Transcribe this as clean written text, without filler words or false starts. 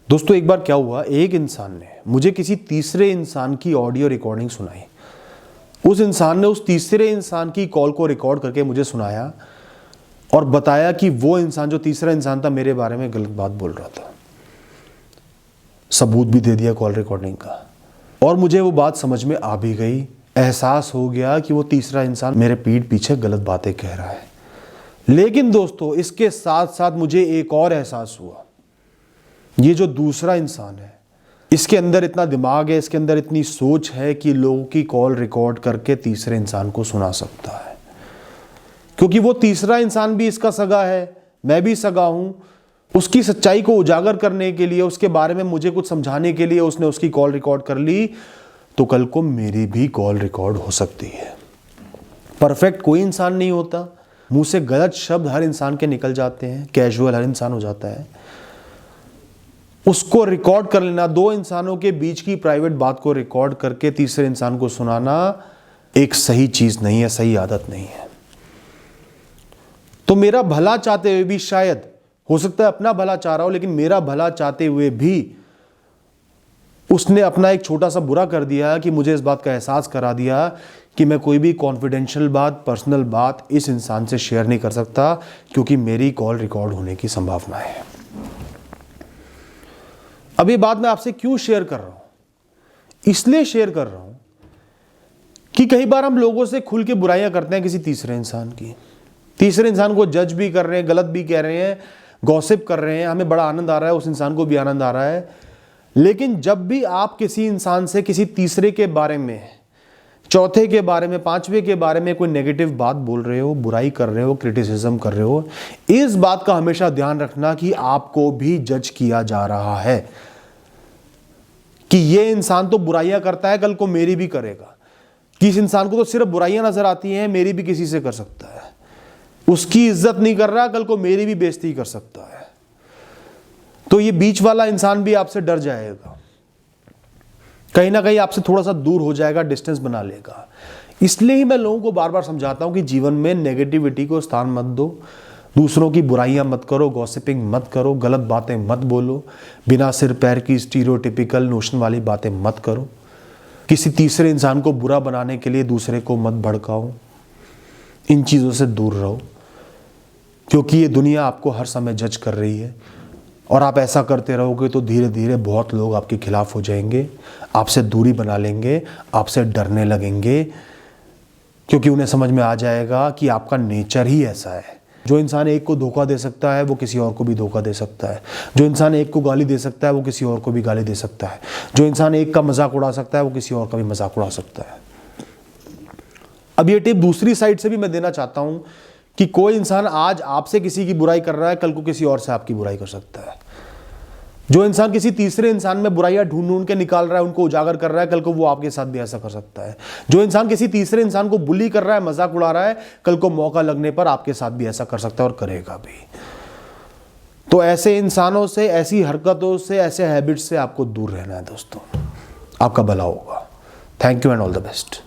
दोस्तों एक बार क्या हुआ, एक इंसान ने मुझे किसी तीसरे इंसान की ऑडियो रिकॉर्डिंग सुनाई। उस इंसान ने उस तीसरे इंसान की कॉल को रिकॉर्ड करके मुझे सुनाया और बताया कि वो इंसान, जो तीसरा इंसान था, मेरे बारे में गलत बात बोल रहा था। सबूत भी दे दिया कॉल रिकॉर्डिंग का, और मुझे वो बात समझ में आ भी गई। एहसास हो गया कि वो तीसरा इंसान मेरे पीठ पीछे गलत बातें कह रहा है। लेकिन दोस्तों इसके साथ साथ मुझे एक और एहसास हुआ, ये जो दूसरा इंसान है, इसके अंदर इतना दिमाग है, इसके अंदर इतनी सोच है कि लोगों की कॉल रिकॉर्ड करके तीसरे इंसान को सुना सकता है। क्योंकि वो तीसरा इंसान भी इसका सगा है, मैं भी सगा हूं। उसकी सच्चाई को उजागर करने के लिए, उसके बारे में मुझे कुछ समझाने के लिए उसने उसकी कॉल रिकॉर्ड कर ली, तो कल को मेरी भी कॉल रिकॉर्ड हो सकती है। परफेक्ट कोई इंसान नहीं होता, मुंह से गलत शब्द हर इंसान के निकल जाते हैं, कैजुअल हर इंसान हो जाता है। उसको रिकॉर्ड कर लेना, दो इंसानों के बीच की प्राइवेट बात को रिकॉर्ड करके तीसरे इंसान को सुनाना एक सही चीज नहीं है, सही आदत नहीं है। तो मेरा भला चाहते हुए भी, शायद हो सकता है अपना भला चाह रहा हो, लेकिन मेरा भला चाहते हुए भी उसने अपना एक छोटा सा बुरा कर दिया कि मुझे इस बात का एहसास करा दिया कि मैं कोई भी कॉन्फिडेंशियल बात, पर्सनल बात इस इंसान से शेयर नहीं कर सकता, क्योंकि मेरी कॉल रिकॉर्ड होने की संभावना है। अब ये बात मैं आपसे क्यों शेयर कर रहा हूं? इसलिए शेयर कर रहा हूं कि कई बार हम लोगों से खुल के बुराइयां करते हैं किसी तीसरे इंसान की, तीसरे इंसान को जज भी कर रहे हैं, गलत भी कह रहे हैं, गॉसिप कर रहे हैं, हमें बड़ा आनंद आ रहा है, उस इंसान को भी आनंद आ रहा है। लेकिन जब भी आप किसी इंसान से किसी तीसरे के बारे में, चौथे के बारे में, पांचवे के बारे में कोई नेगेटिव बात बोल रहे हो, बुराई कर रहे हो, क्रिटिसिज्म कर रहे हो, इस बात का हमेशा ध्यान रखना कि आपको भी जज किया जा रहा है कि ये इंसान तो बुराइयां करता है, कल को मेरी भी करेगा। कि इस इंसान को तो सिर्फ बुराइयां नजर आती हैं, मेरी भी किसी से कर सकता है। उसकी इज्जत नहीं कर रहा, कल को मेरी भी बेइज्जती कर सकता है। तो ये बीच वाला इंसान भी आपसे डर जाएगा, कहीं ना कहीं आपसे थोड़ा सा दूर हो जाएगा, डिस्टेंस बना लेगा। इसलिए ही मैं लोगों को बार बार समझाता हूं कि जीवन में नेगेटिविटी को स्थान मत दो, दूसरों की बुराइयां मत करो, गॉसिपिंग मत करो, गलत बातें मत बोलो, बिना सिर पैर की स्टीरियोटिपिकल नोशन वाली बातें मत करो, किसी तीसरे इंसान को बुरा बनाने के लिए दूसरे को मत भड़काओ। इन चीज़ों से दूर रहो, क्योंकि ये दुनिया आपको हर समय जज कर रही है, और आप ऐसा करते रहोगे तो धीरे धीरे बहुत लोग आपके खिलाफ हो जाएंगे, आपसे दूरी बना लेंगे, आपसे डरने लगेंगे, क्योंकि उन्हें समझ में आ जाएगा कि आपका नेचर ही ऐसा है। जो इंसान एक को धोखा दे सकता है वो किसी और को भी धोखा दे सकता है। जो इंसान एक को गाली दे सकता है वो किसी और को भी गाली दे सकता है। जो इंसान एक का मजाक उड़ा सकता है वो किसी और का भी मजाक उड़ा सकता है। अब ये टिप दूसरी साइड से भी मैं देना चाहता हूं कि कोई इंसान आज आपसे किसी की बुराई कर रहा है, कल को किसी और से आपकी बुराई कर सकता है। जो इंसान किसी तीसरे इंसान में बुराइयां ढूंढ ढूंढ के निकाल रहा है, उनको उजागर कर रहा है, कल को वो आपके साथ भी ऐसा कर सकता है। जो इंसान किसी तीसरे इंसान को बुली कर रहा है, मजाक उड़ा रहा है, कल को मौका लगने पर आपके साथ भी ऐसा कर सकता है और करेगा भी। तो ऐसे इंसानों से, ऐसी हरकतों से, ऐसे हैबिट से आपको दूर रहना है दोस्तों। आपका भला होगा। Thank you and all the best.